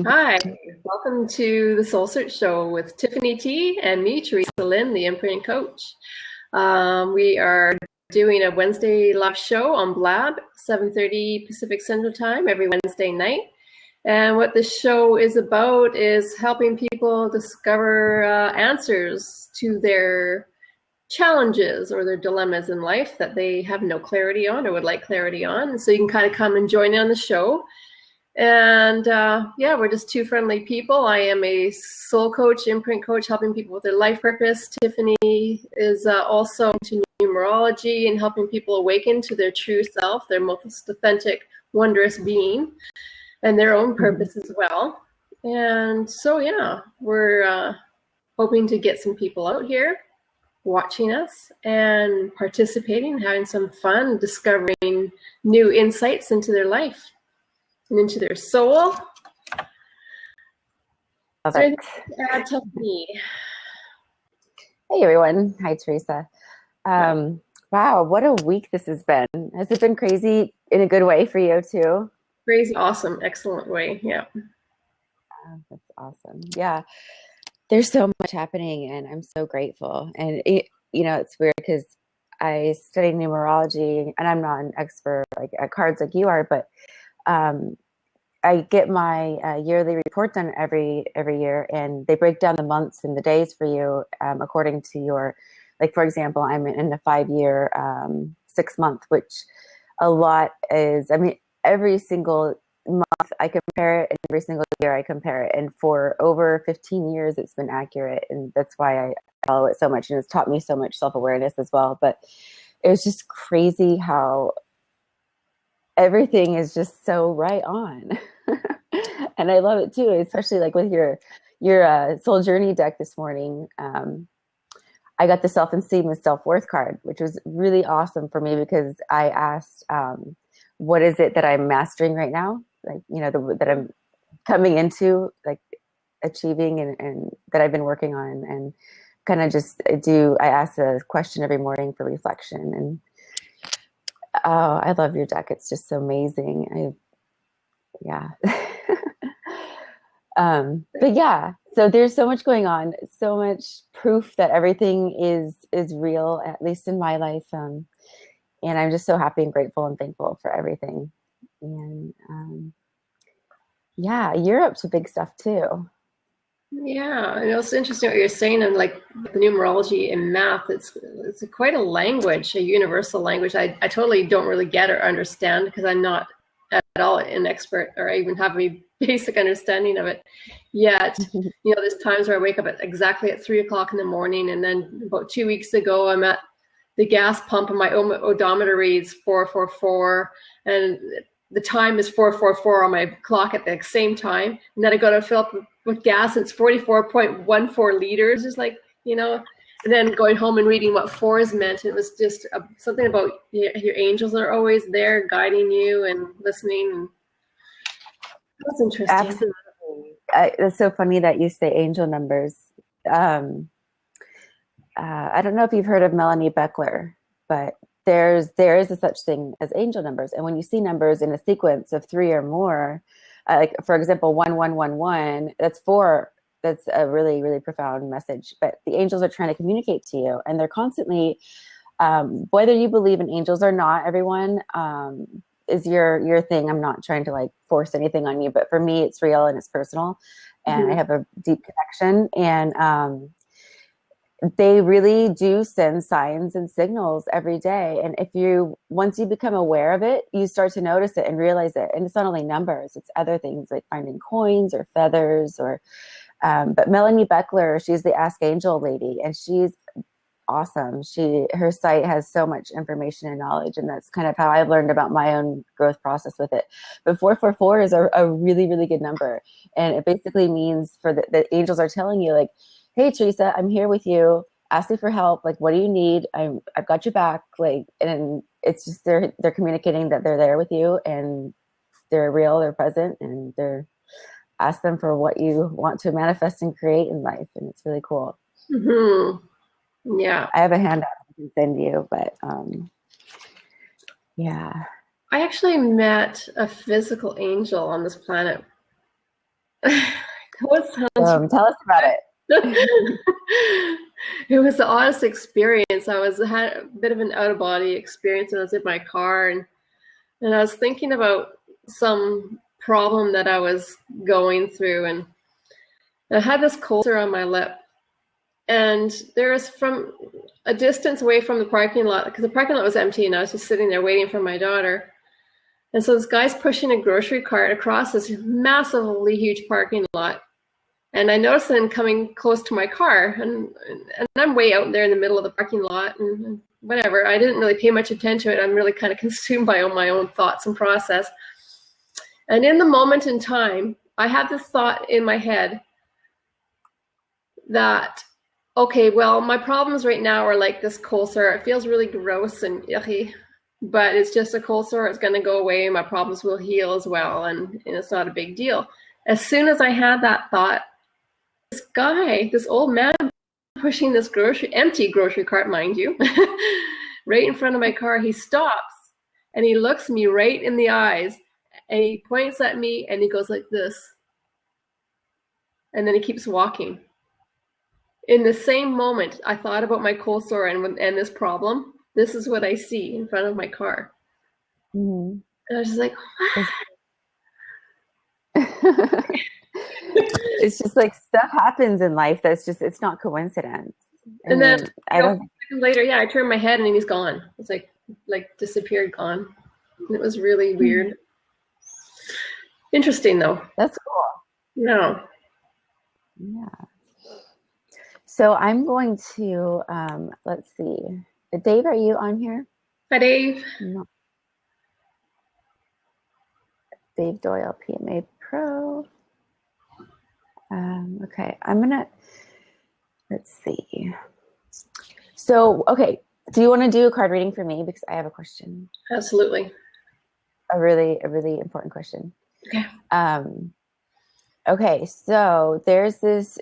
Hi, welcome to the Soul Search Show with Tiffany T and me, Teresah Lynn, the Imprint Coach. We are doing a Wednesday live show on Blab, 7:30 Pacific Central Time every Wednesday night. And what this show is about is helping people discover answers to their challenges or their dilemmas in life that they have no clarity on or would like clarity on. And so you can kind of come and join in on the show. And yeah, we're just two friendly people. I am a soul coach, imprint coach, helping people with their life purpose. Tiffany is also into numerology and helping people awaken to their true self, their most authentic, wondrous being, and their own purpose as well. And so, yeah, we're hoping to get some people out here watching us and participating, having some fun, discovering new insights into their life and into their soul. Love it. Tiffany. Hey everyone. Hi Teresah. Wow, what a week this has been. Has it been crazy in a good way for you too? Crazy, awesome, excellent way. Yeah. That's awesome. Yeah. There's so much happening and I'm so grateful. And it's weird because I study numerology and I'm not an expert like at cards like you are, but I get my yearly report done every year, and they break down the months and the days for you according to your, like for example, I'm in a 5-year 6-month, which a lot is. I mean, every single month I compare it, and every single year I compare it, and for over 15 years it's been accurate, and that's why I follow it so much, and it's taught me so much self-awareness as well. But it was just crazy how everything is just so right on. And I love it too, especially like with your soul journey deck this morning. I got the self-esteem and self-worth card, which was really awesome for me because I asked, what is it that I'm mastering right now? Like, that I'm coming into, like achieving and that I've been working on, and kind of just I ask a question every morning for reflection. And oh, I love your deck. It's just so amazing. Yeah. But yeah, so there's so much going on, so much proof that everything is real, at least in my life. And I'm just so happy and grateful and thankful for everything. And yeah, you're up to big stuff too. Yeah, and it's interesting what you're saying, and like the numerology and math, it's quite a language, a universal language. I totally don't really get or understand because I'm not at all an expert or I even have a basic understanding of it yet. There's times where I wake up exactly at 3 o'clock in the morning, and then about 2 weeks ago, I'm at the gas pump and my odometer reads 444, and the time is 444 on my clock at the same time. And then I go to fill up with gas, and it's 44.14 liters. Just like, and then going home and reading what 4 meant. It was just something about your angels are always there guiding you and listening. And that's interesting. Absolutely. It's so funny that you say angel numbers. I don't know if you've heard of Melanie Beckler, but there is a such thing as angel numbers. And when you see numbers in a sequence of 3 or more, like for example, 1111, that's 4. That's a really, really profound message. But the angels are trying to communicate to you, and they're constantly, whether you believe in angels or not, everyone, is your thing. I'm not trying to like force anything on you, but for me, it's real and it's personal, and I have a deep connection. And they really do send signs and signals every day. And once you become aware of it, you start to notice it and realize it. And it's not only numbers, it's other things like finding coins or feathers but Melanie Beckler, she's the Ask Angel lady, and she's awesome. Her site has so much information and knowledge, and that's kind of how I've learned about my own growth process with it. But 444 is a really, really good number. And it basically means for the angels are telling you like, hey, Teresah, I'm here with you. Ask me for help. Like, what do you need? I've got your back. Like, and it's just they're communicating that they're there with you, and they're real, they're present, and ask them for what you want to manifest and create in life. And it's really cool. Mm-hmm. Yeah. I have a handout I can send you, but yeah. I actually met a physical angel on this planet What sounds Tell us about it. It was the oddest experience. Had a bit of an out of body experience when I was in my car, and I was thinking about some problem that I was going through, and I had this cold sore on my lip. And there was, from a distance away from the parking lot, because the parking lot was empty, and I was just sitting there waiting for my daughter. And so this guy's pushing a grocery cart across this massively huge parking lot. And I noticed him coming close to my car, and I'm way out there in the middle of the parking lot, and whatever. I didn't really pay much attention to it. I'm really kind of consumed by my own thoughts and process. And in the moment in time, I had this thought in my head that, okay, well, my problems right now are like this cold sore. It feels really gross and yucky, but it's just a cold sore. It's going to go away. My problems will heal as well, and it's not a big deal. As soon as I had that thought, this guy, this old man, pushing this empty grocery cart, mind you, right in front of my car, he stops and he looks me right in the eyes, and he points at me and he goes like this, and then he keeps walking. In the same moment, I thought about my cold sore and this problem. This is what I see in front of my car. Mm-hmm. And I was just like, what? It's just like stuff happens in life that's just, it's not coincidence. And then seconds later, I turned my head and he's gone. It's like disappeared, gone. And it was really weird. Interesting though. That's cool. Yeah. So I'm going to, let's see. Dave, are you on here? Hi, Dave. No. Dave Doyle, PMA Pro. Okay, let's see. So, okay, do you want to do a card reading for me? Because I have a question. Absolutely. A really important question. Okay. Okay, so there's this,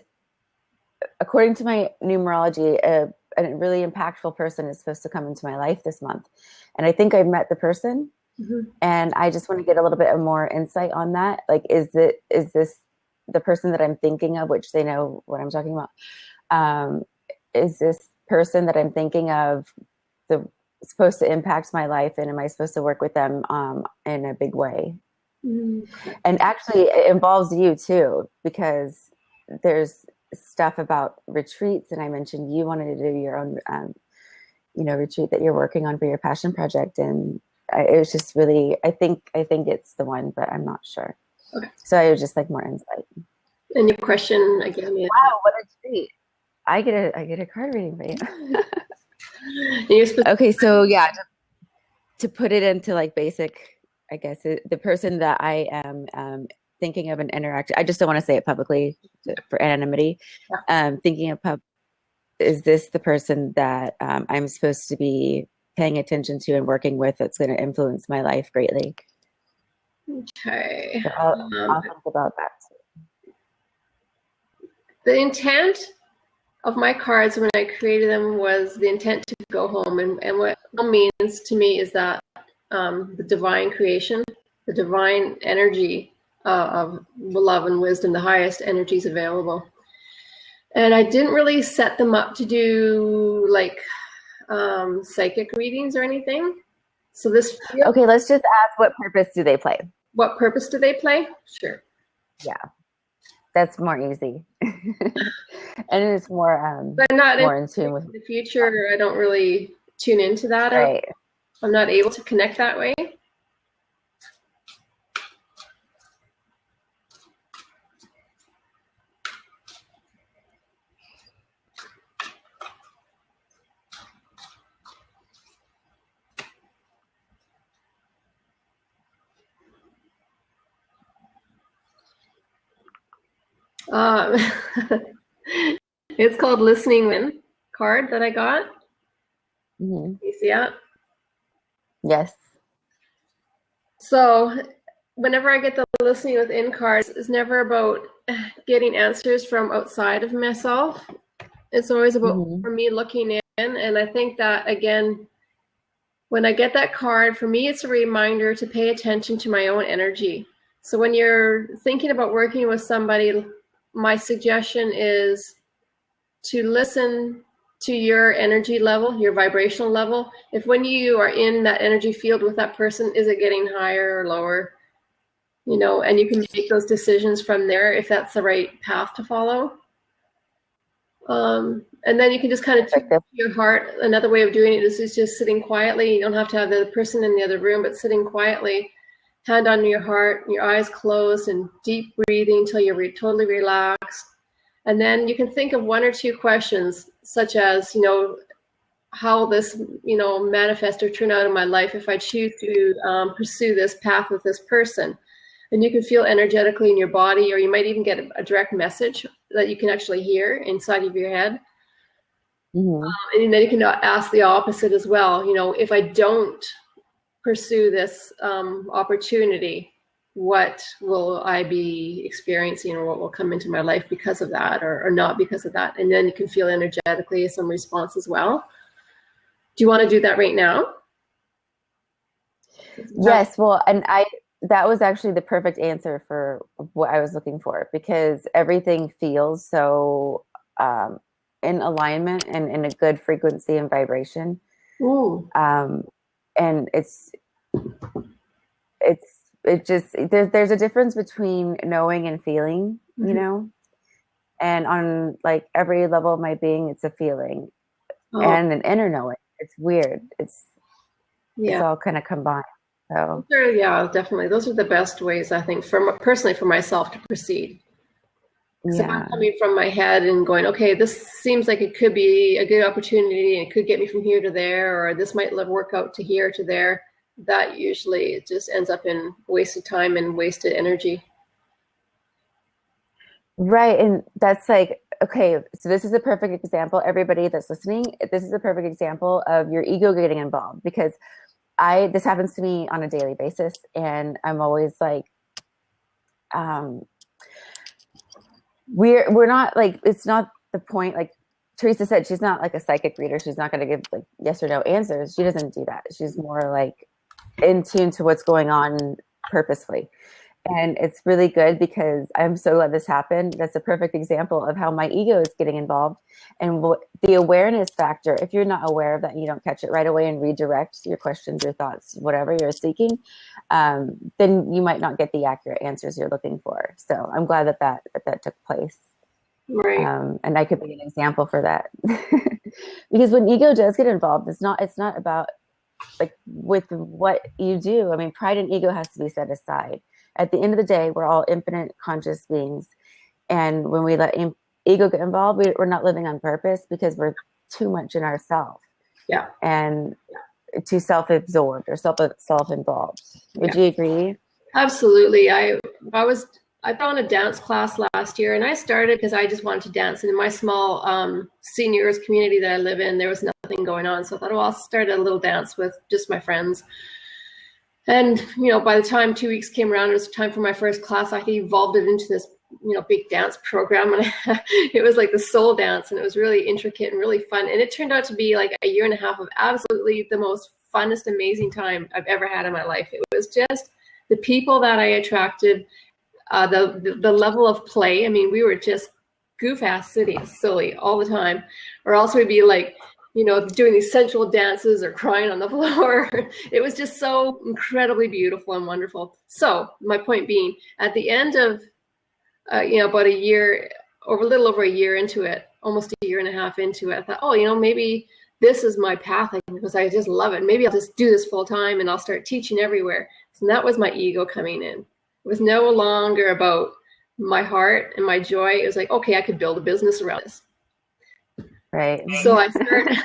according to my numerology, a really impactful person is supposed to come into my life this month. And I think I've met the person. Mm-hmm. And I just want to get a little bit more insight on that. Like, is this the person that I'm thinking of, which they know what I'm talking about? Is this person that I'm thinking of supposed to impact my life, and am I supposed to work with them in a big way? Mm-hmm. And actually it involves you too, because there's stuff about retreats, and I mentioned you wanted to do your own retreat that you're working on for your passion project, and it was just really, I think it's the one, but I'm not sure. Okay. So I would just like more insight. And your question again is, wow, what a treat. I get a card reading for you. Okay, so yeah, to put it into like basic, I guess the person that I am thinking of an interaction, I just don't want to say it publicly for anonymity. Yeah. Thinking of is this the person that I'm supposed to be paying attention to and working with, that's going to influence my life greatly? Okay. So I'll think about that too. The intent of my cards when I created them was the intent to go home. And what it means to me is that the divine creation, the divine energy of love and wisdom, the highest energies available. And I didn't really set them up to do like psychic readings or anything. So this. Okay, let's just ask, what purpose do they play? What purpose do they play? Sure. Yeah, that's more easy. And it's more but not more in tune with the future. I don't really tune into that. Right. I'm not able to connect that way. It's called Listening Lynn card that I got. Mm-hmm. You see that? Yes. So whenever I get the Listening Within cards, it's never about getting answers from outside of myself. It's always about for me looking in. And I think that, again, when I get that card, for me, it's a reminder to pay attention to my own energy. So when you're thinking about working with somebody, my suggestion is to listen to your energy level, your vibrational level. If when you are in that energy field with that person, is it getting higher or lower? You know, and you can make those decisions from there if that's the right path to follow. And then you can just kind of tune your heart. Another way of doing it is just sitting quietly. You don't have to have the person in the other room, but sitting quietly, hand on your heart, your eyes closed, and deep breathing until you're totally relaxed. And then you can think of one or two questions, such as, you know, how will this, you know, manifest or turn out in my life if I choose to pursue this path with this person. And you can feel energetically in your body, or you might even get a direct message that you can actually hear inside of your head. And then you can ask the opposite as well. You know, if I don't pursue this opportunity, what will I be experiencing, or what will come into my life because of that, or not because of that? And then you can feel energetically some response as well. Do you want to do that right now? Yes. Well, and that was actually the perfect answer for what I was looking for, because everything feels so in alignment and in a good frequency and vibration. And there's a difference between knowing and feeling, you know, and on like every level of my being, it's a feeling and an inner knowing. It's weird. It's all kind of combined. So yeah, definitely. Those are the best ways, I think, personally for myself to proceed. Because if I'm coming from my head and going, okay, this seems like it could be a good opportunity and it could get me from here to there, or this might work out to here to there, that usually it just ends up in wasted time and wasted energy. Right. And that's like, okay, so this is a perfect example. Everybody that's listening, this is a perfect example of your ego getting involved, because this happens to me on a daily basis. And I'm always like, we're not like, it's not the point. Like Teresah said, she's not like a psychic reader. She's not going to give like yes or no answers. She doesn't do that. She's more like in tune to what's going on purposefully. And it's really good, because I'm so glad this happened. That's a perfect example of how my ego is getting involved. And the awareness factor, if you're not aware of that, you don't catch it right away and redirect your questions, your thoughts, whatever you're seeking, then you might not get the accurate answers you're looking for. So I'm glad that took place. Right. And I could be an example for that. Because when ego does get involved, it's not about like with what you do. I mean, pride and ego has to be set aside. At the end of the day, we're all infinite conscious beings. And when we let ego get involved, we're not living on purpose, because we're too much in ourselves. Yeah. And too self-absorbed or self-involved. Would you agree? Absolutely. I found a dance class last year, and I started because I just wanted to dance. And in my small seniors community that I live in, there was nothing going on. So I thought, I'll start a little dance with just my friends. And, you know, by the time 2 weeks came around, it was time for my first class. I evolved it into this, you know, big dance program. And it was like the soul dance, and it was really intricate and really fun. And it turned out to be like a year and a half of absolutely the most funnest, amazing time I've ever had in my life. It was just the people that I attracted, the level of play. I mean, we were just goof-ass silly all the time. Or else we'd be like, you know, doing these sensual dances or crying on the floor. It was just so incredibly beautiful and wonderful. So my point being, at the end of, you know, about a year, or a little over a year into it, almost a year and a half into it, I thought, oh, you know, maybe this is my path, because I just love it. Maybe I'll just do this full time and I'll start teaching everywhere. So that was my ego coming in. It was no longer about my heart and my joy. It was like, okay, I could build a business around this. Right. So I started,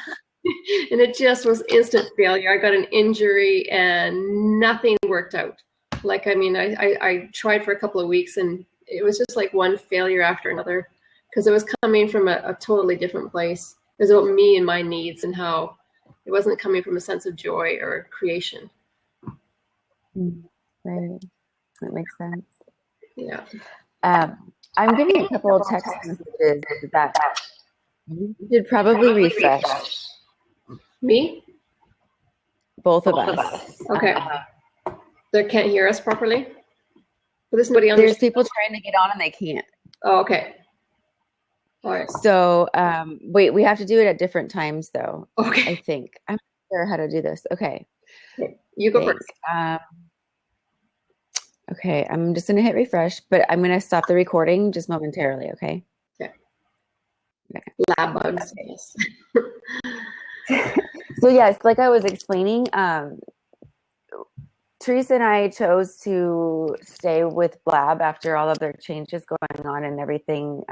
and it just was instant failure. I got an injury and nothing worked out. Like, I mean, I tried for a couple of weeks, and it was just like one failure after another, because it was coming from a totally different place. It was about me and my needs, and how it wasn't coming from a sense of joy or creation. Right. That makes sense. Yeah. I'm getting a couple of text messages that you should probably refresh. Me? Both of us. Okay. They can't hear us properly? But there's nobody on There's people trying to get on and they can't. Oh, okay. All right. So, wait, we have to do it at different times though. Okay. I think. I'm not sure how to do this. Okay. You go first. Okay, I'm just gonna hit refresh, but I'm gonna stop the recording just momentarily, okay? Okay. Okay. Lab bugs. Yes. So yes, like I was explaining, Teresah and I chose to stay with Blab after all of their changes going on and everything,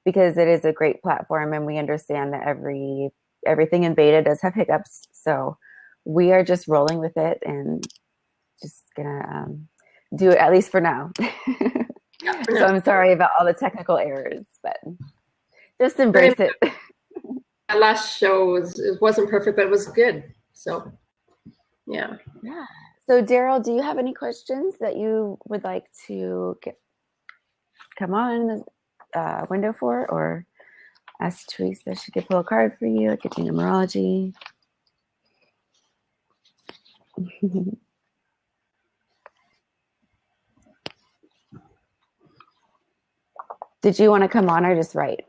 because it is a great platform and we understand that everything in beta does have hiccups. So we are just rolling with it and just gonna do it, at least for now. So I'm sorry about all the technical errors, but just embrace it. That last show it wasn't perfect, but it was good. So yeah. Yeah. So Daryl, do you have any questions that you would like to come on the window for, or ask Teresah if she could pull a card for you, like a numerology? Did you want to come on or just write?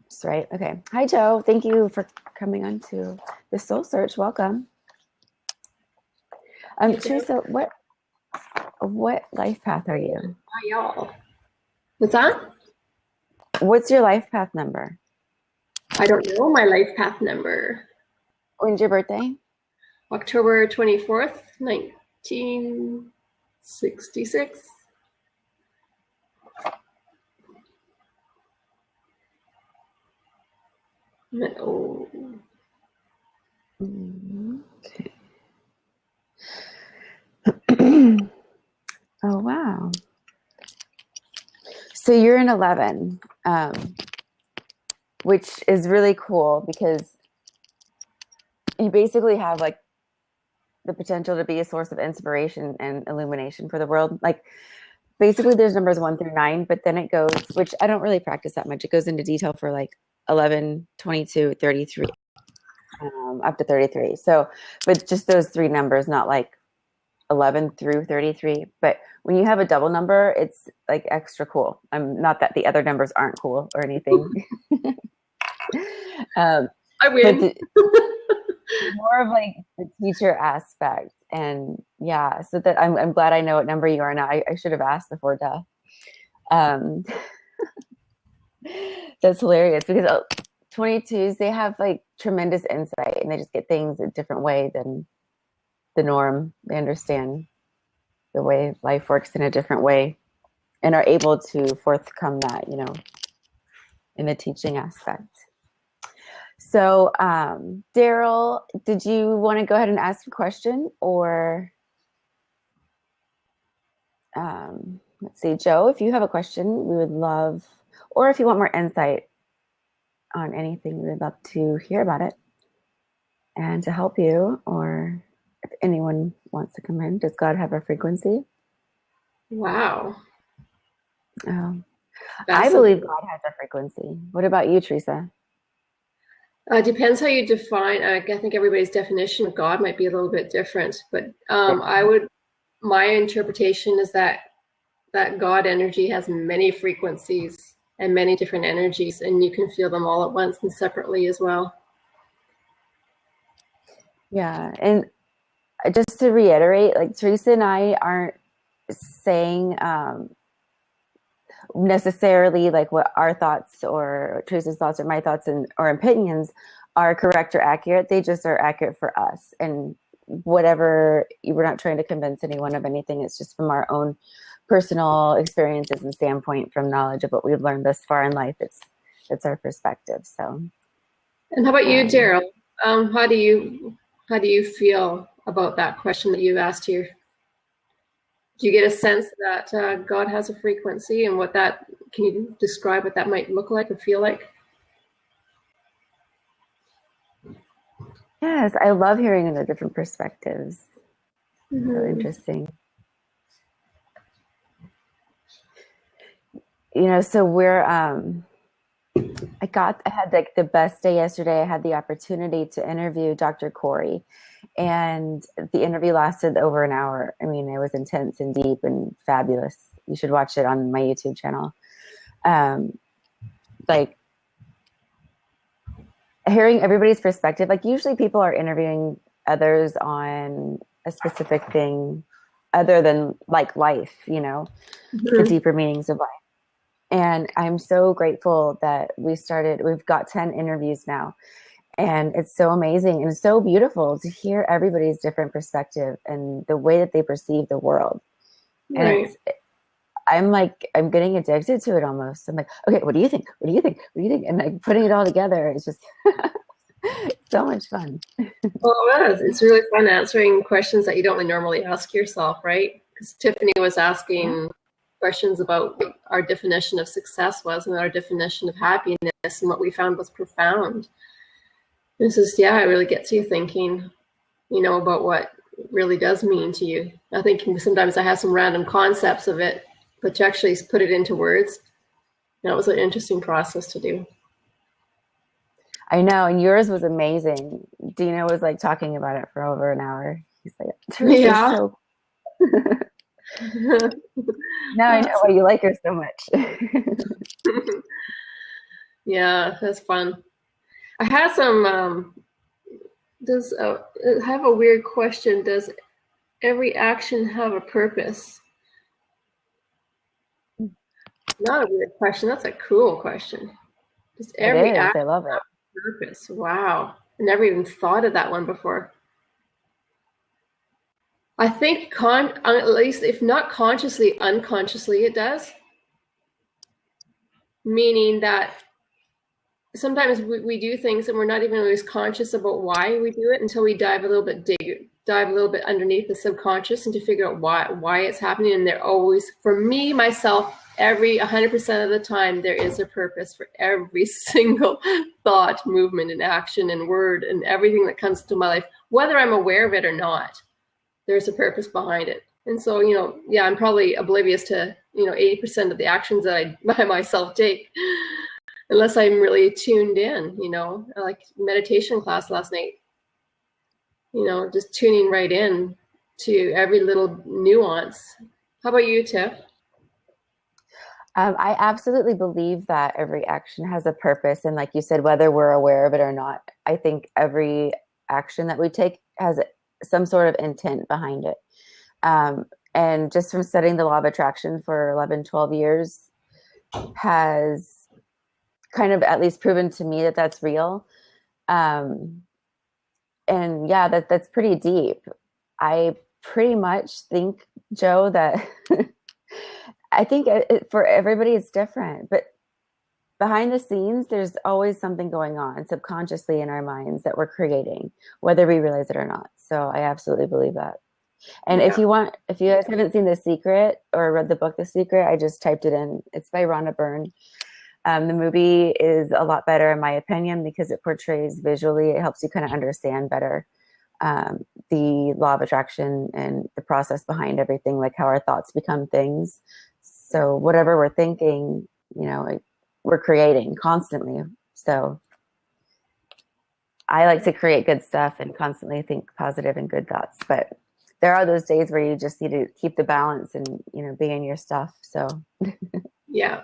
Just write. Okay. Hi, Joe. Thank you for coming on to the Soul Search. Welcome. Teresah, what life path are you? Hi, y'all. What's that? What's your life path number? I don't know my life path number. When's your birthday? October 24th, 1966. Oh. Okay. Oh, wow. So you're in 11, which is really cool because you basically have like the potential to be a source of inspiration and illumination for the world. Like basically there's numbers 1 through 9, but then it goes, which I don't really practice that much. It goes into detail for like 11, 22, 33, up to 33. So, but just those 3 numbers, not like 11 through 33. But when you have a double number, it's like extra cool. Not that the other numbers aren't cool or anything. I win. More of like the teacher aspect. And yeah, so that I'm glad I know what number you are now. I should have asked before, duh. That's hilarious because 22s, they have like tremendous insight and they just get things a different way than the norm. They understand the way life works in a different way and are able to forthcome that, in the teaching aspect. So, Daryl, did you want to go ahead and ask a question, or let's see, Joe, if you have a question, we would love, or if you want more insight on anything, we'd love to hear about it and to help you, or if anyone wants to come in. Does God have a frequency? Wow. I believe God has a frequency. What about you, Teresah? Depends how you define. I think everybody's definition of God might be a little bit different, but my interpretation is that God energy has many frequencies and many different energies, and you can feel them all at once and separately as well. Yeah, and just to reiterate, like Teresah and I aren't saying necessarily like what our thoughts or Teresah's thoughts or my thoughts or opinions are correct or accurate. They just are accurate for us, and whatever, we're not trying to convince anyone of anything. It's just from our own personal experiences and standpoint, from knowledge of what we've learned thus far in life. It's our perspective. So, and how about you, Daryl? How do you feel about that question that you asked here? Do you get a sense that God has a frequency, and can you describe what that might look like or feel like? Yes, I love hearing the different perspectives. Mm-hmm. Really interesting. So we're I had like the best day yesterday. I had the opportunity to interview Dr. Corey, And the interview lasted over an hour. I mean, it was intense and deep and fabulous. You should watch it on my YouTube channel. Like hearing everybody's perspective, like usually people are interviewing others on a specific thing other than like life, you know, the deeper meanings of life. And I'm so grateful that we've got 10 interviews now. And it's so amazing and so beautiful to hear everybody's different perspective and the way that they perceive the world. And I'm getting addicted to it almost. I'm like, okay, what do you think? What do you think? What do you think? And like putting it all together, it's just so much fun. Well, it is. It's really fun answering questions that you don't normally ask yourself, right? Because Tiffany was asking questions about what our definition of success was and our definition of happiness, and what we found was profound. It's just, it really gets you thinking, you know, about what it really does mean to you. I think sometimes I have some random concepts of it, but to actually put it into words, that was an interesting process to do. I know, and yours was amazing. Dino was like talking about it for over an hour. He's like, Teresa's so now I know why you like her so much. Yeah, that's fun. I had some, I have a weird question. Does every action have a purpose? Not a weird question. That's a cool question. Does every action I love it. have a purpose? Wow. I never even thought of that one before. I think at least if not consciously, unconsciously it does. Meaning that sometimes we do things and we're not even always conscious about why we do it until we dive a little bit underneath the subconscious and to figure out why it's happening. And they're always, for me, myself, 100% of the time, there is a purpose for every single thought, movement, and action and word and everything that comes into my life, whether I'm aware of it or not. There's a purpose behind it. And so, you know, I'm probably oblivious to, 80% of the actions that I myself take, unless I'm really tuned in, like meditation class last night, just tuning right in to every little nuance. How about you, Tiff? I absolutely believe that every action has a purpose. And like you said, whether we're aware of it or not, I think every action that we take has some sort of intent behind it. And just from studying the law of attraction for 11, 12 years has kind of at least proven to me that that's real. And yeah, that's pretty deep. I pretty much think, Joe, that I think for everybody it's different, but behind the scenes, there's always something going on subconsciously in our minds that we're creating, whether we realize it or not. So I absolutely believe that. And if you guys haven't seen The Secret or read the book The Secret, I just typed it in. It's by Rhonda Byrne. The movie is a lot better in my opinion because it portrays visually. It helps you kind of understand better the law of attraction and the process behind everything, like how our thoughts become things. So whatever we're thinking, we're creating constantly. So I like to create good stuff and constantly think positive and good thoughts. But there are those days where you just need to keep the balance and, be in your stuff. So yeah.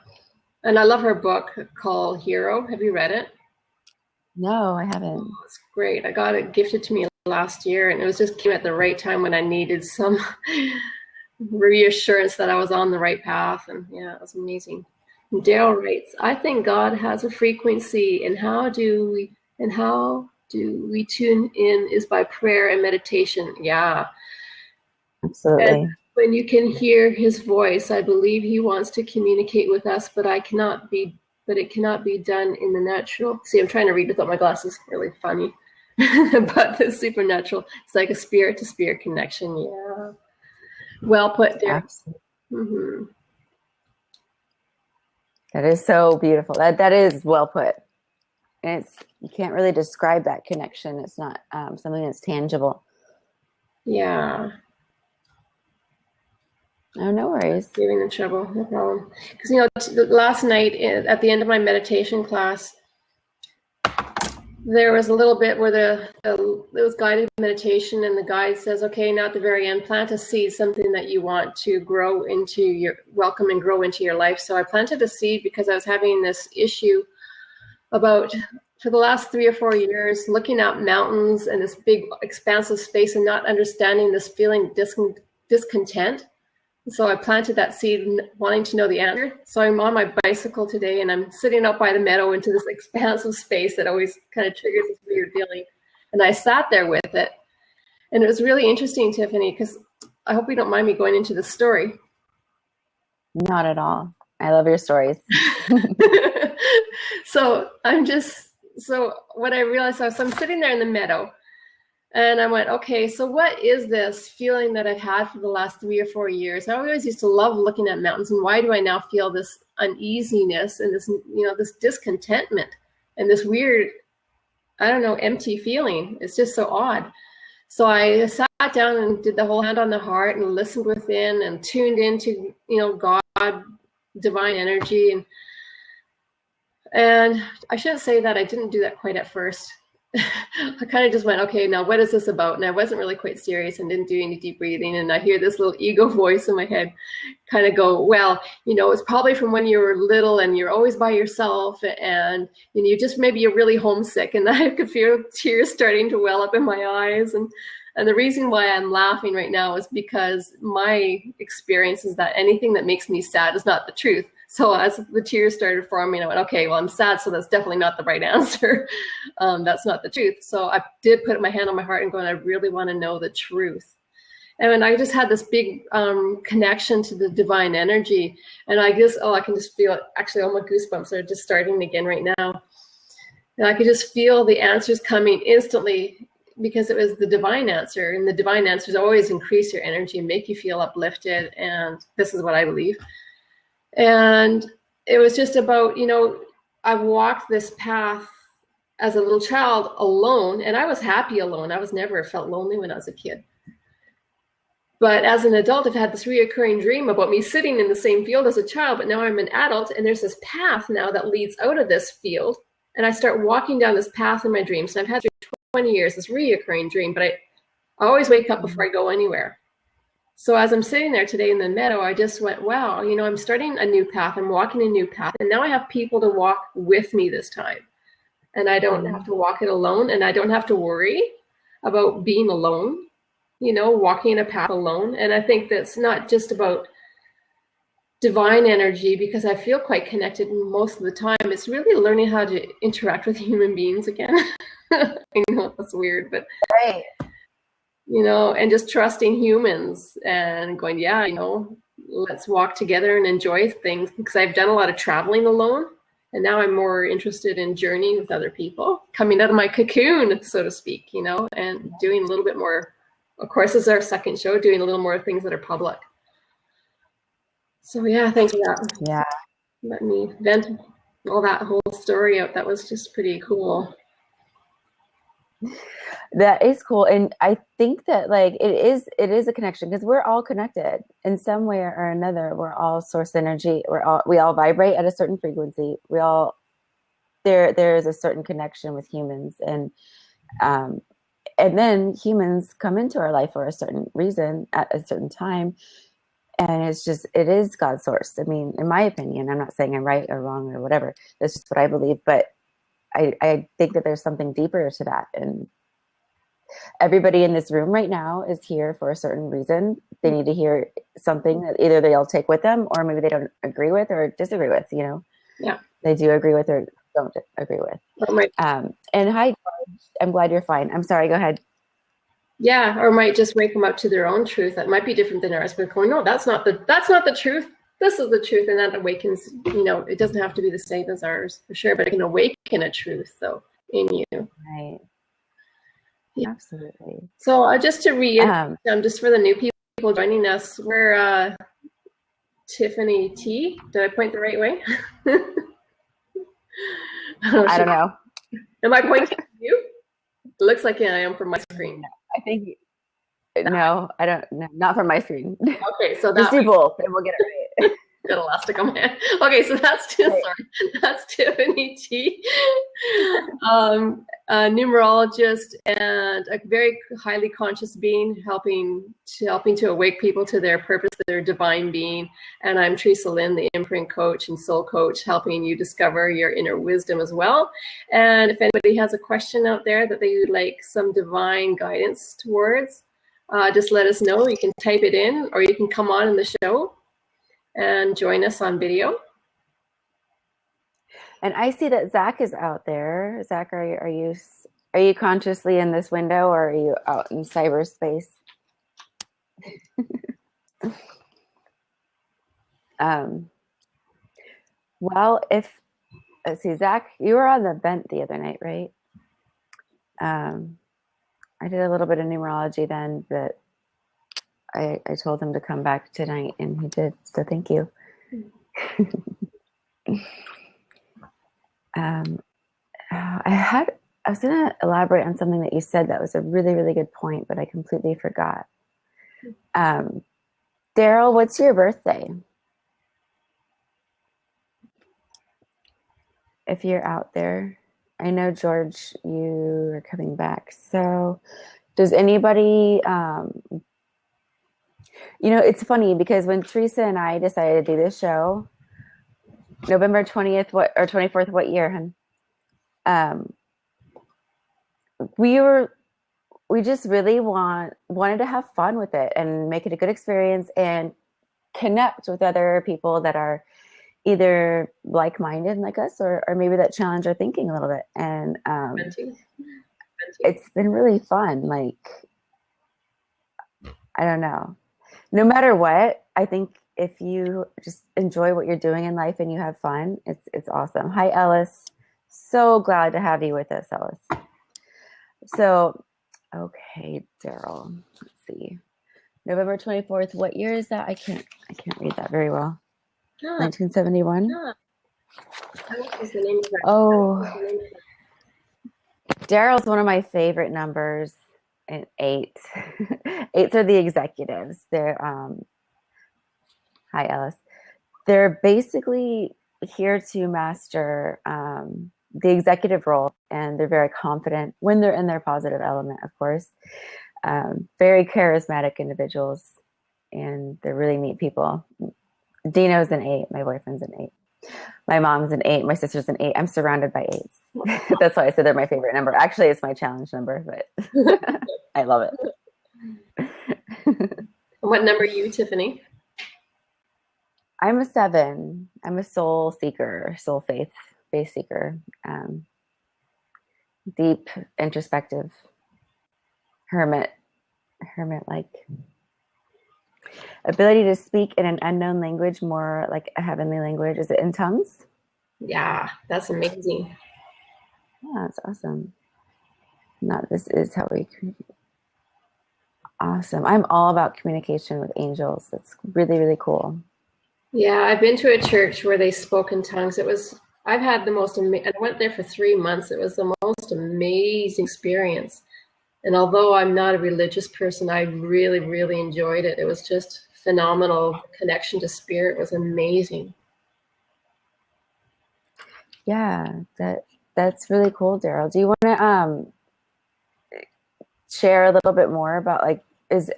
And I love her book called Hero. Have you read it? No, I haven't. Oh, it's great. I got it gifted to me last year, and it was just came at the right time when I needed some reassurance that I was on the right path. And yeah, it was amazing. And Dale writes, I think God has a frequency, and how do we tune in is by prayer and meditation. Yeah. Absolutely. And when you can hear his voice, I believe he wants to communicate with us, but it cannot be done in the natural. See, I'm trying to read without my glasses. Really funny. But the supernatural, it's like a spirit to spirit connection. Yeah. Well put there. Absolutely. Mm-hmm. That is so beautiful. That is well put. And you can't really describe that connection. It's not something that's tangible. Yeah. Oh, no worries. Giving in trouble, no problem. Because last night at the end of my meditation class, there was a little bit where it was guided meditation, and the guide says, okay, now at the very end, plant a seed, something that you want to grow into your welcome and grow into your life. So I planted a seed because I was having this issue about, for the last 3 or 4 years, looking at mountains and this big expansive space and not understanding this feeling discontent. So I planted that seed wanting to know the answer. So I'm on my bicycle today and I'm sitting out by the meadow into this expansive space that always kind of triggers this weird feeling. And I sat there with it. And it was really interesting, Tiffany, because I hope you don't mind me going into the story. Not at all. I love your stories. So what I realized, so I'm sitting there in the meadow. And I went, okay, so what is this feeling that I've had for the last 3 or 4 years? I always used to love looking at mountains, and why do I now feel this uneasiness and this, this discontentment and this weird, I don't know, empty feeling? It's just so odd. So I sat down and did the whole hand on the heart and listened within and tuned into, God, divine energy. And I shouldn't say that I didn't do that quite at first. I kind of just went, okay, now what is this about? And I wasn't really quite serious and didn't do any deep breathing. And I hear this little ego voice in my head kind of go, well, it's probably from when you were little and you're always by yourself, and maybe you're really homesick. And I could feel tears starting to well up in my eyes. And the reason why I'm laughing right now is because my experience is that anything that makes me sad is not the truth. So as the tears started forming, I went, okay, well, I'm sad, so that's definitely not the right answer. That's not the truth. So I did put my hand on my heart and going, I really want to know the truth. And I just had this big connection to the divine energy. And I can just feel it. Actually, all my goosebumps are just starting again right now. And I could just feel the answers coming instantly because it was the divine answer. And the divine answers always increase your energy and make you feel uplifted. And this is what I believe. And it was just about, I walked this path as a little child alone, and I was happy alone. I was never felt lonely when I was a kid. But as an adult, I've had this reoccurring dream about me sitting in the same field as a child, but now I'm an adult, and there's this path now that leads out of this field. And I start walking down this path in my dreams. And I've had for 20 years this reoccurring dream, but I always wake up before I go anywhere. So as I'm sitting there today in the meadow, I just went, wow, I'm starting a new path. I'm walking a new path. And now I have people to walk with me this time. And I don't have to walk it alone. And I don't have to worry about being alone, walking a path alone. And I think that's not just about divine energy, because I feel quite connected most of the time. It's really learning how to interact with human beings again. I know that's weird, but... Right. And just trusting humans and going, yeah, let's walk together and enjoy things, because I've done a lot of traveling alone. And now I'm more interested in journeying with other people, coming out of my cocoon, so to speak, and doing a little bit more. Of course, this is our second show, doing a little more things that are public. So yeah, thanks for that. Yeah. Let me vent all that whole story out. That was just pretty cool. That is cool. And I think that it is a connection, because we're all connected in some way or another. We're all source energy. We all vibrate at a certain frequency. There's a certain connection with humans, and then humans come into our life for a certain reason at a certain time. And it is God's source. I mean, in my opinion, I'm not saying I'm right or wrong or whatever. That's just what I believe. But I think that there's something deeper to that. And everybody in this room right now is here for a certain reason. They need to hear something that either they'll take with them, or maybe they don't agree with or disagree with, Yeah. They do agree with or don't agree with. Or and hi, George. I'm glad you're fine. I'm sorry, go ahead. Yeah, or might just wake them up to their own truth. That might be different than ours, but going, no, that's not the truth. This is the truth. And that awakens, it doesn't have to be the same as ours for sure, but it can awaken a truth though in you. Right. Yeah. Absolutely. So just to reiterate, just for the new people joining us, we're Tiffany T. Did I point the right way? I don't know. Am I pointing to you? It looks like I am from my screen. I think no, I don't. No, not from my screen. Okay, so just do both, and we'll get it right. Got elastic on my hand. Okay, so that's Tiffany T, a numerologist and a very highly conscious being, helping to awake people to their purpose, their divine being. And I'm Teresah Lynn, the imprint coach and soul coach, helping you discover your inner wisdom as well. And if anybody has a question out there that they would like some divine guidance towards, just let us know. You can type it in, or you can come on in the show and join us on video. And I see that Zach is out there. Zach, are you consciously in this window, or are you out in cyberspace? Well, let's see, Zach, you were on the vent the other night, right? I did a little bit of numerology then, but I told him to come back tonight, and he did. So thank you. I was going to elaborate on something that you said that was a really, really good point, but I completely forgot. Daryl, what's your birthday? If you're out there. I know, George, you are coming back. So does anybody, it's funny because when Teresah and I decided to do this show, November 20th, or 24th, what year, hun? We just really wanted to have fun with it and make it a good experience and connect with other people that are either like-minded like us, or maybe that challenge our thinking a little bit. And it's been really fun. Like, I don't know. No matter what, I think if you just enjoy what you're doing in life and you have fun, it's awesome. Hi, Ellis. So glad to have you with us, Ellis. So, okay, Daryl. Let's see. November 24th. What year is that? I can't read that very well. 1971. Oh, Daryl's one of my favorite numbers. And 8. 8s are the executives. They're hi, Ellis. They're basically here to master the executive role, and they're very confident when they're in their positive element, of course. Very charismatic individuals, and they're really neat people. Dino's an 8. My boyfriend's an 8. My mom's an 8. My sister's an 8. I'm surrounded by 8s. That's why I said they're my favorite number. Actually, it's my challenge number, but I love it. What number are you, Tiffany? I'm a 7. I'm a soul seeker, soul faith seeker. Deep, introspective, hermit-like. Ability to speak in an unknown language, more like a heavenly language. Is it in tongues? Yeah, that's amazing. Yeah, that's awesome. This is how we communicate. Awesome. I'm all about communication with angels. That's really, really cool. Yeah, I've been to a church where they spoke in tongues. I've had the most I went there for 3 months. It was the most amazing experience. And although I'm not a religious person, I really, really enjoyed it. It was just phenomenal. The connection to spirit was amazing. Yeah, that's really cool, Daryl. Do you want to share a little bit more about, like,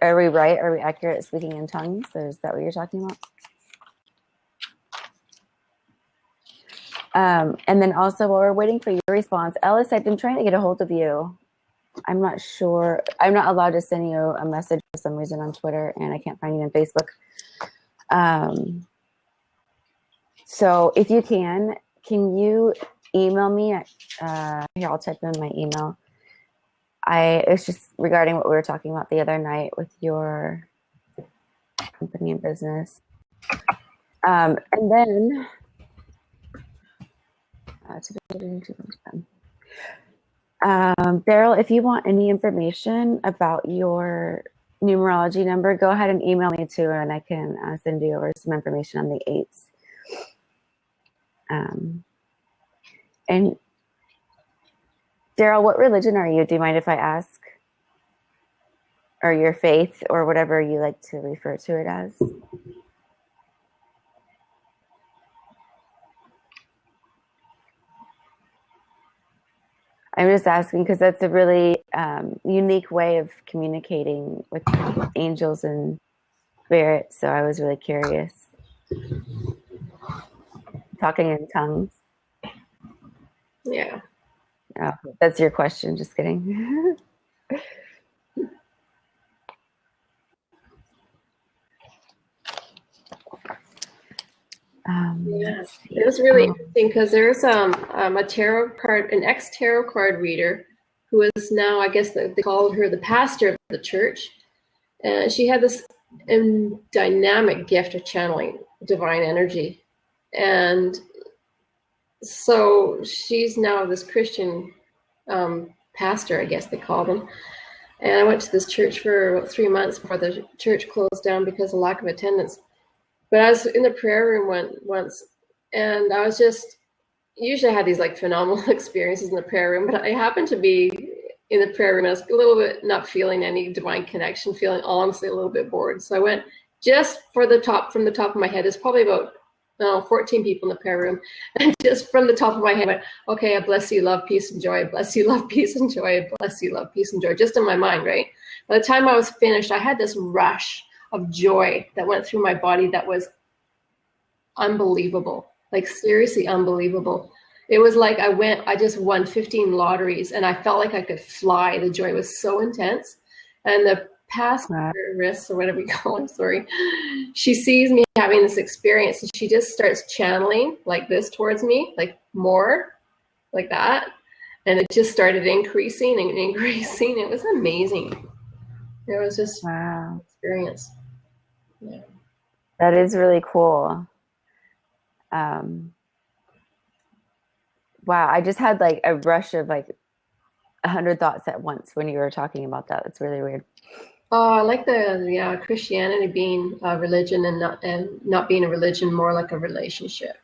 are we right? Are we accurate at speaking in tongues? Or is that what you're talking about? And then also, while we're waiting for your response, Ellis, I've been trying to get a hold of you. I'm not sure. I'm not allowed to send you a message for some reason on Twitter, and I can't find you on Facebook. So if you can you email me? Here, I'll type in my email. It's just regarding what we were talking about the other night with your company and business. And then, Daryl, if you want any information about your numerology number, go ahead and email me too, and I can send you over some information on the 8s. And Daryl, what religion are you? Do you mind if I ask? Or your faith, or whatever you like to refer to it as? I'm just asking because that's a really unique way of communicating with angels and spirits. So I was really curious. Talking in tongues. Yeah. Oh, that's your question. Just kidding. Yeah, it was really interesting because there's a tarot card, an ex-tarot card reader who is now, I guess they called her the pastor of the church. And she had this dynamic gift of channeling divine energy. And so she's now this Christian pastor, I guess they call them. And I went to this church for about 3 months before the church closed down because of lack of attendance. But I was in the prayer room once, and I was just, usually I had these like phenomenal experiences in the prayer room, but I happened to be in the prayer room and I was a little bit not feeling any divine connection, feeling honestly a little bit bored. So I went just from the top of my head. There's probably about 14 people in the prayer room. And just from the top of my head, I went, okay, I bless you, love, peace, and joy. I bless you, love, peace, and joy. I bless you, love, peace, and joy. Just in my mind, right? By the time I was finished, I had this rush of joy that went through my body that was unbelievable, like seriously unbelievable. It was like I just won 15 lotteries and I felt like I could fly. The joy was so intense. And the pastoress, or whatever you call her, sorry, she sees me having this experience and she just starts channeling like this towards me, like more like that. And it just started increasing and increasing. It was amazing. It was just an experience. Yeah. That is really cool. Wow, I just had like a rush of like 100 thoughts at once when you were talking about that. It's really weird. Oh, I like the Christianity being a religion and not being a religion, more like a relationship.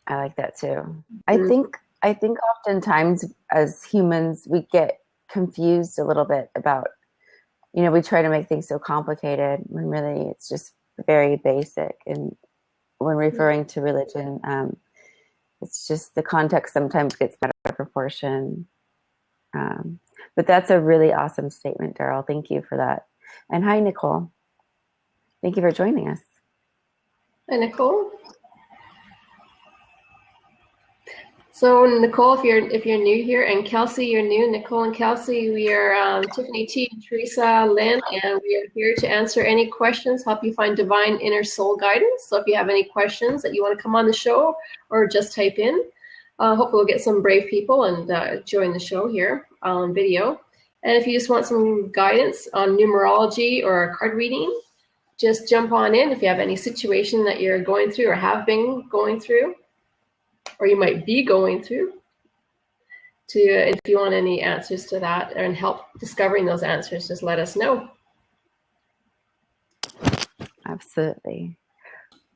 I like that too. I think oftentimes as humans we get confused a little bit about, we try to make things so complicated when really it's just very basic. And when referring to religion, it's just the context sometimes gets out of proportion. But that's a really awesome statement, Daryl. Thank you for that. And hi, Nicole. Thank you for joining us. Hi, Nicole. So Nicole, if you're new here, and Kelsey, you're new. Nicole and Kelsey, we are Tiffany T, Teresah, Lynn, and we are here to answer any questions, help you find divine inner soul guidance. So if you have any questions that you want to come on the show or just type in, hopefully we'll get some brave people and join the show here on video. And if you just want some guidance on numerology or card reading, just jump on in if you have any situation that you're going through or have been going through, or you might be going through, if you want any answers to that and help discovering those answers, just let us know. Absolutely.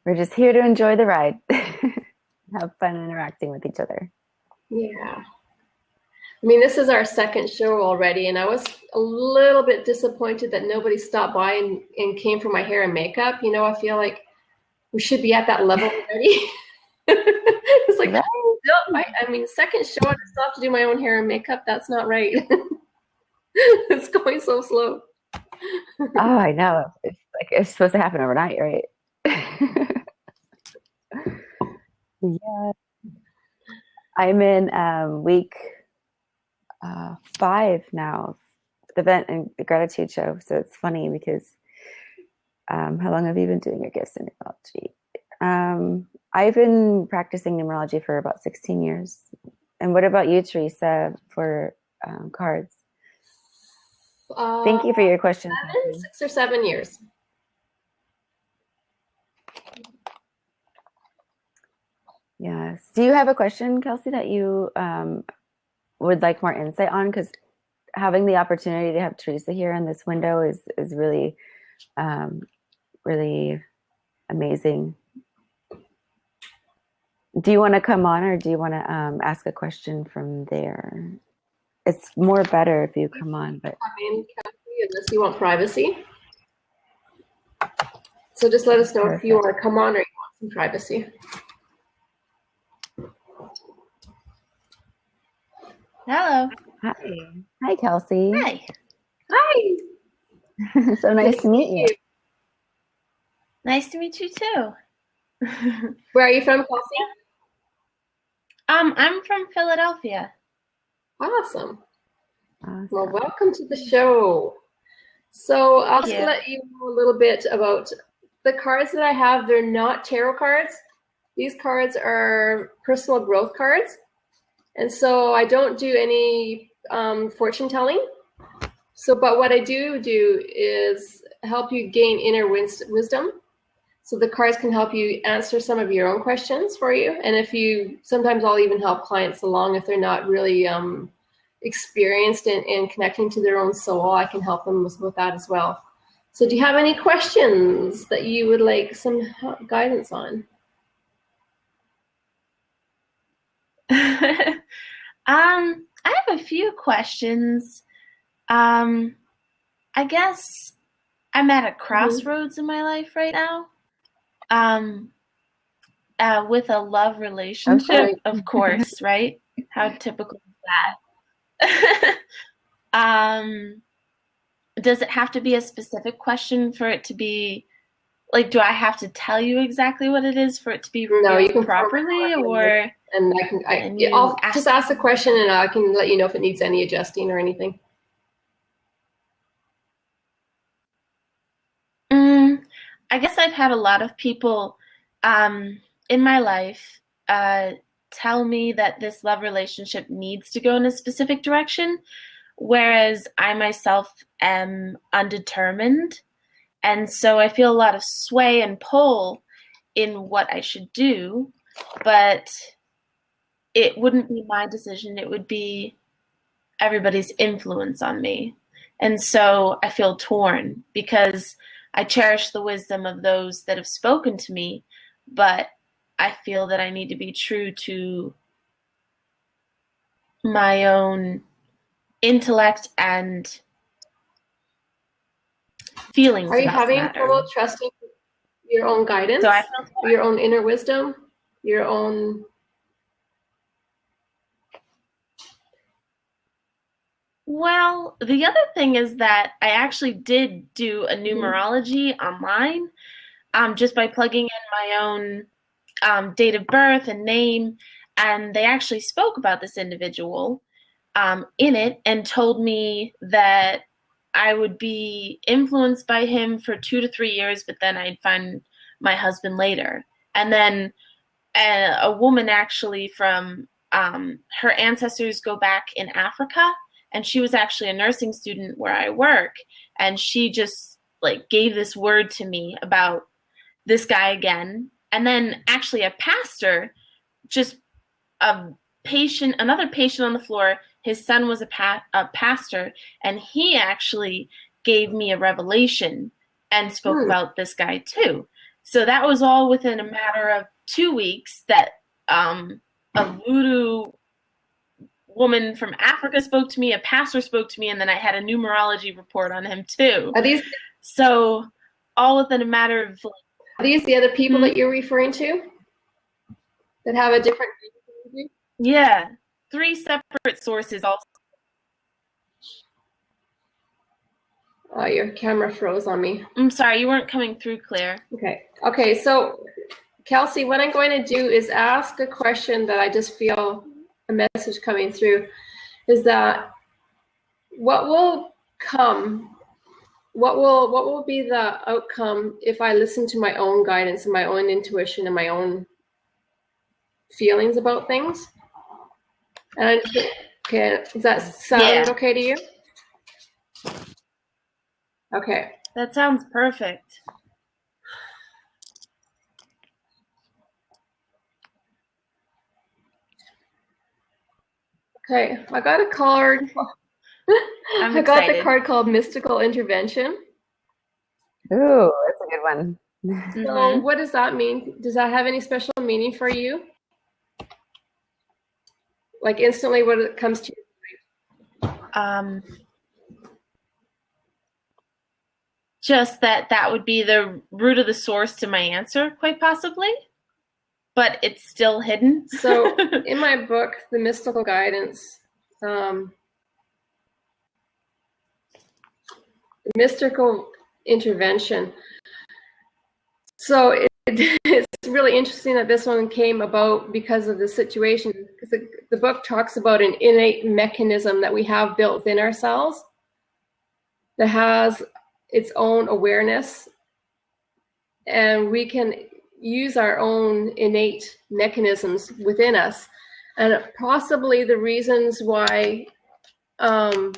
We're just here to enjoy the ride. Have fun interacting with each other. Yeah. I mean, this is our second show already, and I was a little bit disappointed that nobody stopped by and came for my hair and makeup. I feel like we should be at that level already. It's like, right. I mean, second show, I still have to do my own hair and makeup. That's not right. It's going so slow. Oh, I know. It's like it's supposed to happen overnight, right? Yeah. I'm in week 5 now, the event and the gratitude show. So it's funny because how long have you been doing your gifts in numerology? I've been practicing numerology for about 16 years. And what about you, Teresah, for cards? Thank you for your question. 6 or 7 years. Yes. Do you have a question, Kelsey, that you would like more insight on? Because having the opportunity to have Teresah here in this window is really, really amazing. Do you want to come on, or do you want to ask a question from there? It's more better if you come on, but unless you want privacy. So just let us know if you want to come on or you want some privacy. Hello. Hi. Hi, Kelsey. Hi. Hi. So nice to meet you. Nice to meet you too. Where are you from, Kelsey? I'm from Philadelphia. Awesome. Awesome. Well, welcome to the show. So I'll just Yeah. let you know a little bit about the cards that I have. They're not tarot cards. These cards are personal growth cards. And so I don't do any fortune telling. But what I do is help you gain inner wisdom. So the cards can help you answer some of your own questions for you. And sometimes I'll even help clients along if they're not really experienced in connecting to their own soul. I can help them with that as well. So do you have any questions that you would like some guidance on? I have a few questions. I guess I'm at a crossroads in my life right now. With a love relationship, of course, right? How typical is that? Does it have to be a specific question for it to be, like, do I have to tell you exactly what it is for it to be revealed properly, or? And I'll just ask the question and I can let you know if it needs any adjusting or anything. I guess I've had a lot of people in my life tell me that this love relationship needs to go in a specific direction, whereas I myself am undetermined. And so I feel a lot of sway and pull in what I should do, but it wouldn't be my decision. It would be everybody's influence on me. And so I feel torn because I cherish the wisdom of those that have spoken to me, but I feel that I need to be true to my own intellect and feelings. Are you having trouble trusting your own guidance, your own inner wisdom, your own? Well, the other thing is that I actually did do a numerology online, just by plugging in my own date of birth and name, and they actually spoke about this individual in it and told me that I would be influenced by him for 2 to 3 years, but then I'd find my husband later. And then a woman actually from her ancestors go back in Africa, and she was actually a nursing student where I work, and she just like gave this word to me about this guy again. And then actually a pastor, just another patient on the floor, his son was a pastor, and he actually gave me a revelation and spoke about this guy too. So that was all within a matter of 2 weeks that a voodoo woman from Africa spoke to me, a pastor spoke to me, and then I had a numerology report on him too. So all within a matter of... Are these the other people that you're referring to that have a different... Yeah, 3 separate sources also. Oh, your camera froze on me. I'm sorry, you weren't coming through clear. Okay, so Kelsey, what I'm going to do is ask a question that I just feel a message coming through, is that what will be the outcome if I listen to my own guidance and my own intuition and my own feelings about things? And okay, does that sound okay to you? Okay. That sounds perfect. Okay, I got a card. I got the card called Mystical Intervention. Ooh, that's a good one. So what does that mean? Does that have any special meaning for you? Like instantly what it comes to you? Just that would be the root of the source to my answer, quite possibly, but it's still hidden. So in my book, The Mystical Guidance, Mystical intervention. So it's really interesting that this one came about because of the situation. Because the book talks about an innate mechanism that we have built within ourselves that has its own awareness, and we can use our own innate mechanisms within us. And possibly the reasons why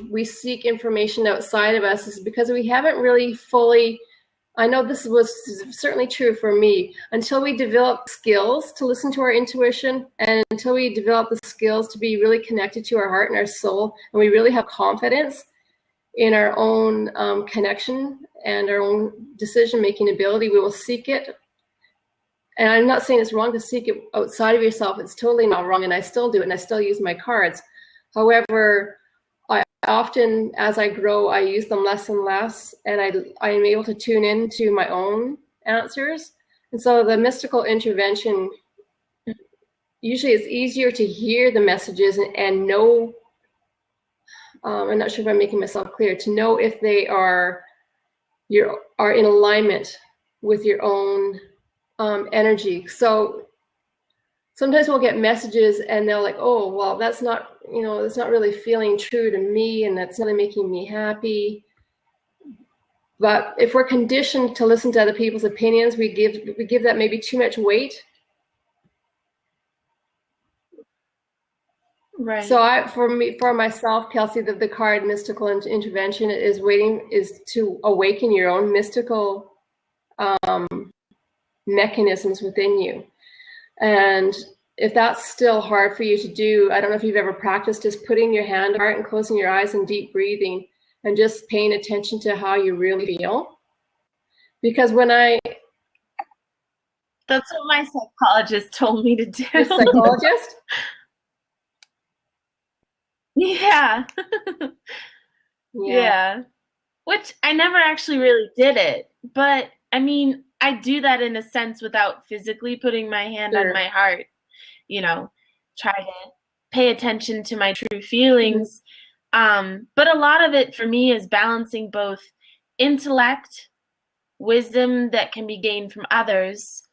we seek information outside of us is because we haven't really fully, I know this was certainly true for me, until we develop skills to listen to our intuition, and until we develop the skills to be really connected to our heart and our soul, and we really have confidence in our own connection and our own decision-making ability, we will seek it. And I'm not saying it's wrong to seek it outside of yourself. It's totally not wrong, and I still do it, and I still use my cards. However, I often, as I grow, I use them less and less, and I am able to tune into my own answers. And so the mystical intervention, usually it's easier to hear the messages and know, I'm not sure if I'm making myself clear, to know if they are in alignment with your own energy. So sometimes we'll get messages and they're like, oh, well, that's not, it's not really feeling true to me, and that's not really making me happy. But if we're conditioned to listen to other people's opinions, we give that maybe too much weight. Right. So for myself, Kelsey, the card mystical intervention is to awaken your own mystical mechanisms within you. And if that's still hard for you to do, I don't know if you've ever practiced just putting your hand on your heart and closing your eyes and deep breathing and just paying attention to how you really feel. Because that's what my psychologist told me to do. Your psychologist? Yeah. Yeah. Which I never actually really did it. But I mean, I do that in a sense without physically putting my hand on my heart, try to pay attention to my true feelings. But a lot of it for me is balancing both intellect, wisdom that can be gained from others,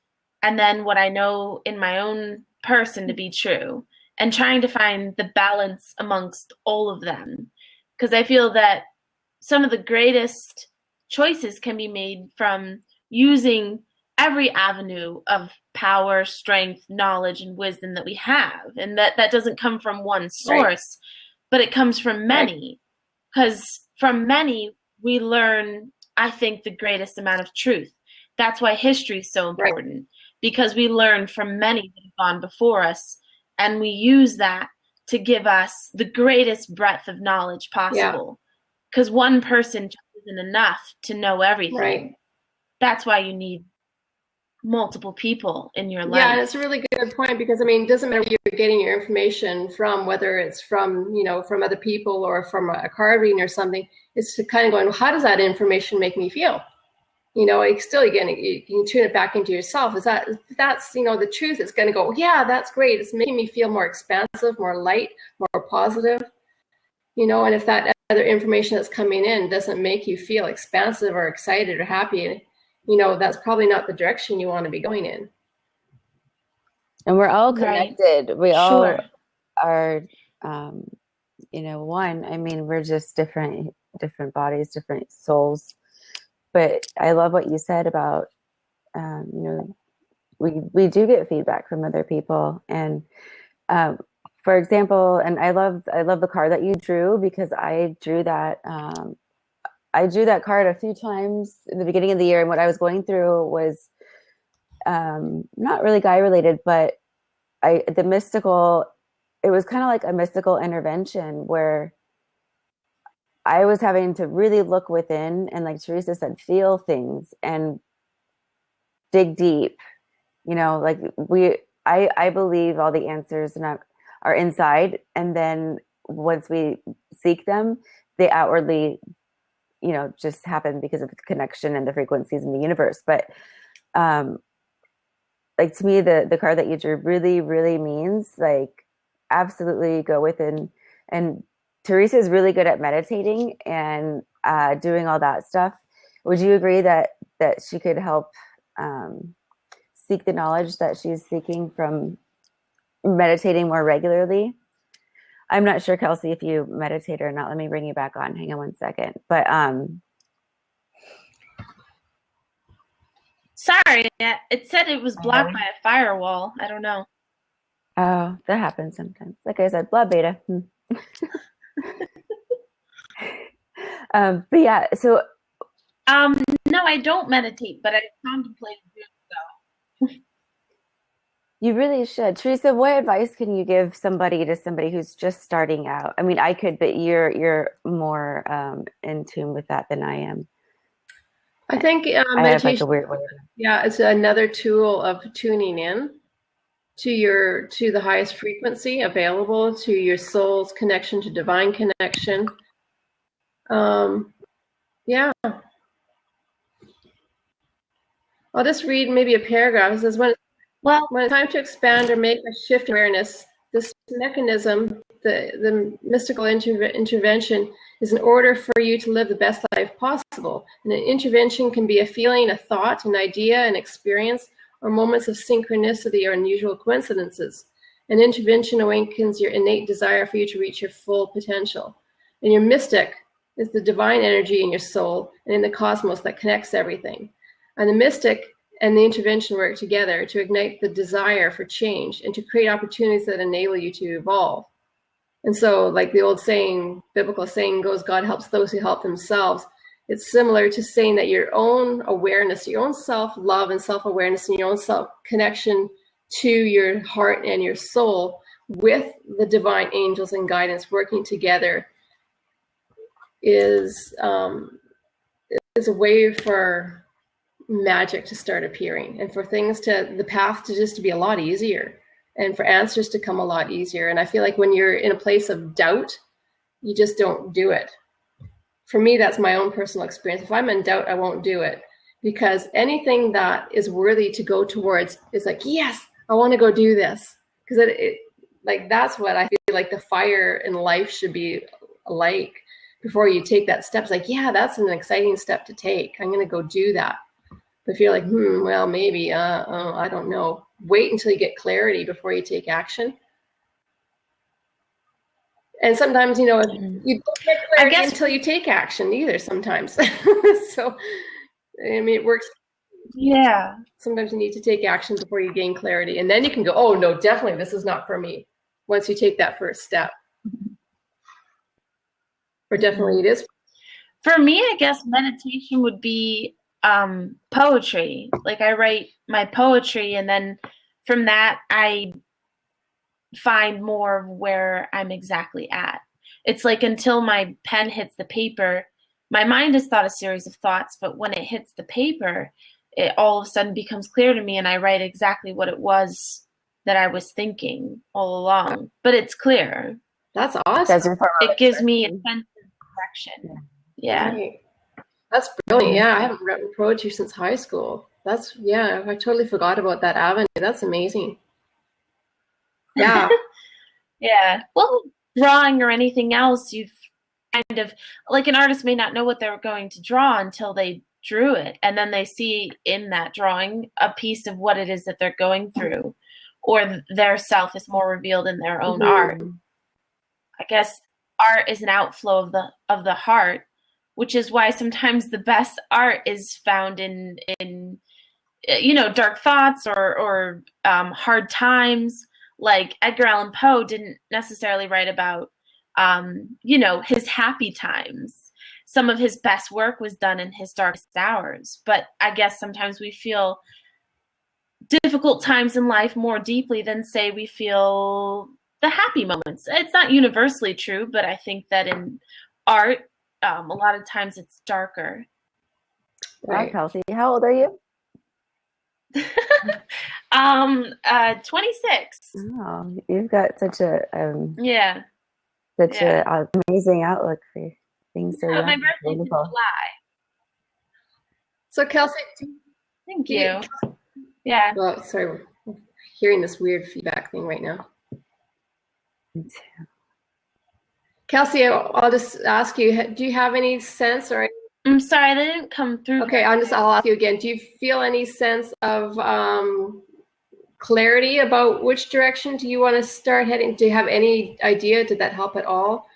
and then what I know in my own person to be true, and trying to find the balance amongst all of them. Because I feel that some of the greatest choices can be made from using every avenue of power, strength, knowledge, and wisdom that we have. And that doesn't come from one source, but it comes from many. Because from many, we learn, I think, the greatest amount of truth. That's why history is so important, because we learn from many that have gone before us, and we use that to give us the greatest breadth of knowledge possible. Because one person just isn't enough to know everything. Right. That's why you need multiple people in your life. Yeah, and it's a really good point, because it doesn't matter where you're getting your information from, whether it's from, from other people or from a card reading or something. It's to kind of going, well, how does that information make me feel? Still, again, you can tune it back into yourself. That's the truth. It's going to go, yeah, that's great. It's making me feel more expansive, more light, more positive. And if that other information that's coming in doesn't make you feel expansive or excited or happy, that's probably not the direction you want to be going in. And we're all connected. We all are, one. We're just different bodies, different souls. But I love what you said about, we do get feedback from other people. And for example, and I love the card that you drew, because I drew that card a few times in the beginning of the year. And what I was going through was not really guy related, but it was kind of like a mystical intervention where I was having to really look within and, like Teresah said, feel things and dig deep. I believe all the answers are inside, and then once we seek them, they outwardly, just happen because of the connection and the frequencies in the universe. But to me, the card that you drew really, really means, like, absolutely go within And Teresah is really good at meditating and doing all that stuff. Would you agree that she could help seek the knowledge that she's seeking from meditating more regularly? I'm not sure, Kelsey, if you meditate or not. Let me bring you back on. Hang on one second. But sorry, it said it was blocked by a firewall. I don't know. Oh, that happens sometimes. Like I said, blab beta. But yeah, so no, I don't meditate, but I contemplate doing so. you really should. Teresah, what advice can you give somebody who's just starting out? I mean, I could, but you're more in tune with that than I am. I think I have like a weird way. Yeah, it's another tool of tuning in to the highest frequency available, to your soul's connection, to divine connection. Yeah. I'll just read maybe a paragraph. It says, when it's time to expand or make a shift in awareness, this mechanism, the mystical intervention, is in order for you to live the best life possible. And an intervention can be a feeling, a thought, an idea, an experience, or moments of synchronicity or unusual coincidences. An intervention awakens your innate desire for you to reach your full potential. And your mystic is the divine energy in your soul and in the cosmos that connects everything. And the mystic and the intervention work together to ignite the desire for change and to create opportunities that enable you to evolve. And so, like the old saying, biblical saying goes, God helps those who help themselves. It's similar to saying that your own awareness, your own self-love and self-awareness and your own self-connection to your heart and your soul with the divine angels and guidance working together is a way for magic to start appearing, and for things the path to just to be a lot easier, and for answers to come a lot easier. And I feel like when you're in a place of doubt, you just don't do it. For me, that's my own personal experience. If I'm in doubt, I won't do it, because anything that is worthy to go towards is like, yes, I want to go do this. Because like, that's what I feel like the fire in life should be like before you take that step. It's like, yeah, that's an exciting step to take. I'm going to go do that. But if you're like, well, maybe, I don't know. Wait until you get clarity before you take action. And sometimes, you don't get clarity until you take action either sometimes. So, I mean, it works. Yeah. Sometimes you need to take action before you gain clarity. And then you can go, oh, no, definitely this is not for me. Once you take that first step. Or definitely it is. For me, I guess meditation would be poetry. Like, I write my poetry, and then from that I find more of where I'm exactly at. It's like until my pen hits the paper, my mind has thought a series of thoughts, but when it hits the paper, it all of a sudden becomes clear to me, and I write exactly what it was that I was thinking all along. But it's clear. That's awesome. It gives me a sense of direction. Yeah. Right. That's brilliant. Yeah, I haven't written poetry since high school. I totally forgot about that avenue. That's amazing. Yeah. Yeah. Well, drawing or anything else, you've kind of, like, an artist may not know what they're going to draw until they drew it, and then they see in that drawing a piece of what it is that they're going through, or their self is more revealed in their own art. I guess art is an outflow of the heart, which is why sometimes the best art is found in dark thoughts or hard times. Like, Edgar Allan Poe didn't necessarily write about his happy times. Some of his best work was done in his darkest hours. But I guess sometimes we feel difficult times in life more deeply than, say, we feel the happy moments. It's not universally true, but I think that in art, a lot of times it's darker. Right, Kelsey. How old are you? 26. Oh, you've got such a an amazing outlook for things. So my birthday's in July. So, Kelsey, thank you. Yeah. Well, sorry, we're hearing this weird feedback thing right now. Kelsey, I'll just ask you, do you have any sense or? I'm sorry, that didn't come through. Okay, I'll ask you again. Do you feel any sense of clarity about which direction do you want to start heading? Do you have any idea? Did that help at all?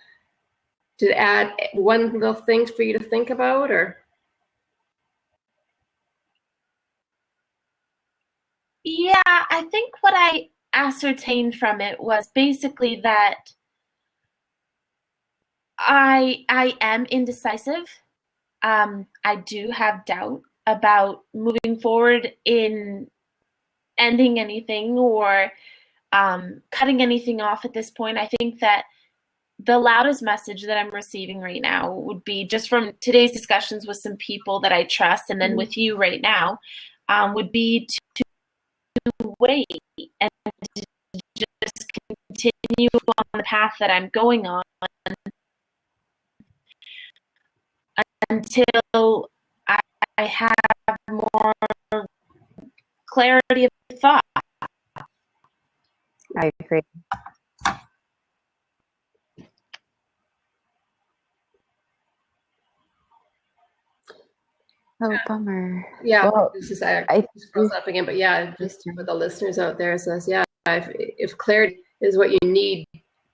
Did it add one little thing for you to think about, or? Yeah, I think what I ascertained from it was basically that I am indecisive. I do have doubt about moving forward in ending anything or cutting anything off at this point. I think that the loudest message that I'm receiving right now would be just from today's discussions with some people that I trust, and then with you right now, would be to wait and to just continue on the path that I'm going on until I have more clarity of thought. I agree. Oh, bummer. Yeah, well, this is I just froze up again, but yeah, just for the listeners out there, says yeah, if clarity is what you need,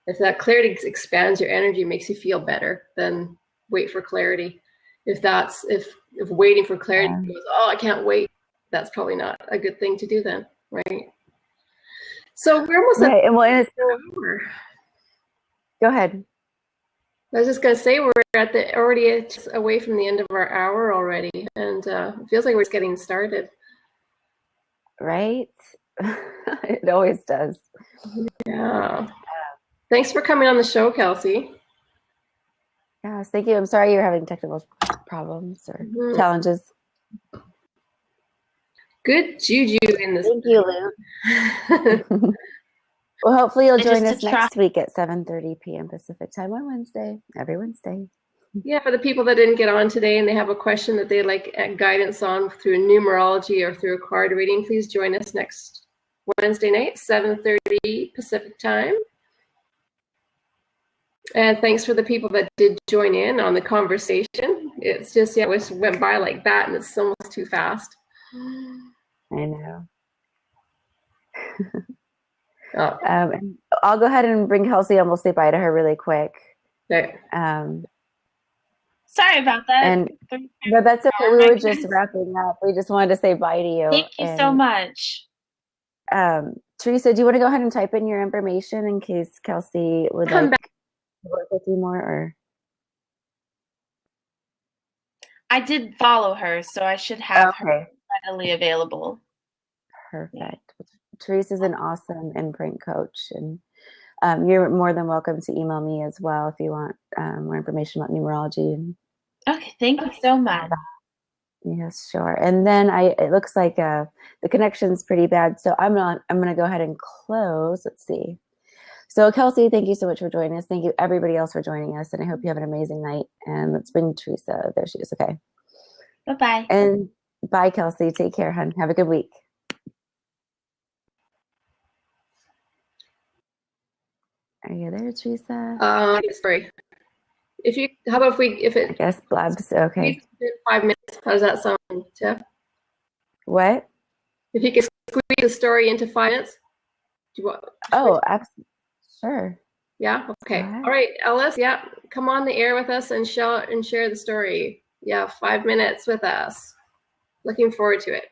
if that clarity expands your energy, makes you feel better, then wait for clarity. If waiting for clarity goes, oh, I can't wait, that's probably not a good thing to do then, right? So we're almost right, and well, go ahead. I was just going to say we're already away from the end of our hour already, and it feels like we're just getting started. Right? It always does. Yeah. Thanks for coming on the show, Kelsey. Yes, thank you. I'm sorry you're having technical problems or challenges. Good juju in this. Thank you, Lou. Well, hopefully you'll join us next week at 7:30 p.m. Pacific time on Wednesday, every Wednesday. Yeah, for the people that didn't get on today and they have a question that they'd like guidance on through numerology or through a card reading, please join us next Wednesday night, 7:30 Pacific time. And thanks for the people that did join in on the conversation. It's just, yeah, it went by like that, and it's almost too fast. I know. I'll go ahead and bring Kelsey on. We'll say bye to her really quick. Okay. Sorry about that. But that's okay. We were just wrapping up. We just wanted to say bye to you. Thank you so much. Teresah, do you want to go ahead and type in your information in case Kelsey would like to work with you more? Or I did follow her, so I should have her readily available. Perfect. Teresah's an awesome imprint coach, and you're more than welcome to email me as well if you want more information about numerology. Okay, thank you so much. Yes, sure. And then it looks like the connection's pretty bad, so I'm going to go ahead and close. Let's see. So Kelsey, thank you so much for joining us. Thank you everybody else for joining us, and I hope you have an amazing night. And let's bring Teresah. There she is. Okay. Bye-bye. And bye, Kelsey. Take care, hon. Have a good week. Are you there, Teresah? Sorry. How about if it? I guess Blab's okay. 5 minutes. How does that sound, Tiff? What? If you could squeeze the story into 5 minutes. Do you want? Oh, absolutely. Sure. Yeah. Okay. All right, Ellis. Yeah, come on the air with us and share the story. Yeah, 5 minutes with us. Looking forward to it.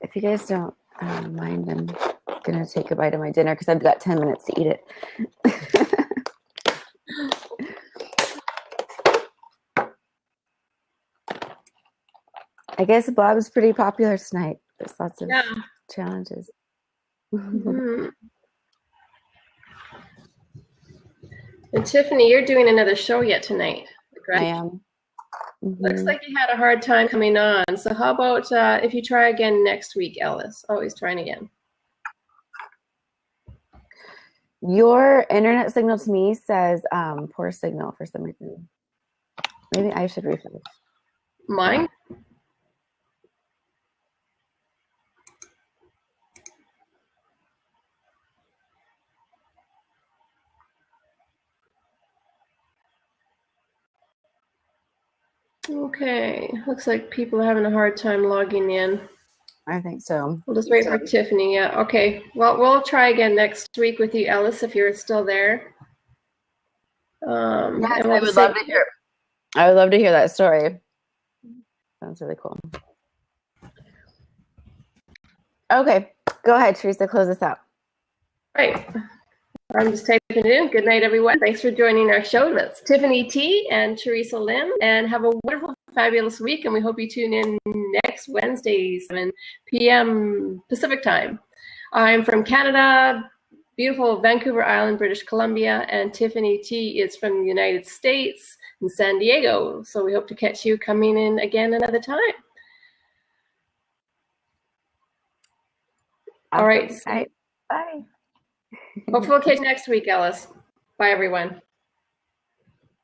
If you guys don't mind, I'm gonna take a bite of my dinner because I've got 10 minutes to eat it. I guess Blab's pretty popular tonight. There's lots of challenges. Mm-hmm. And Tiffany, you're doing another show yet tonight, right? I am. Mm-hmm. Looks like you had a hard time coming on. So how about if you try again next week, Ellis? Always trying again. Your internet signal to me says poor signal for some reason. Maybe I should refresh. Mine? Okay, looks like people are having a hard time logging in. I think so. We'll just wait for Tiffany. Yeah, okay. Well, we'll try again next week with you, Ellis, if you're still there. Yes, and we'll I would love to hear. I would love to hear that story. Sounds really cool. Okay, go ahead, Teresah. Close this out. Right. I'm just typing it in. Good night, everyone. Thanks for joining our show. That's Tiffany T and Teresah Lynn. And have a wonderful, fabulous week. And we hope you tune in next Wednesday, 7 p.m. Pacific time. I'm from Canada, beautiful Vancouver Island, British Columbia. And Tiffany T is from the United States in San Diego. So we hope to catch you coming in again another time. Awesome. All right. Bye. Hopefully we'll catch you next week, Ellis. Bye, everyone.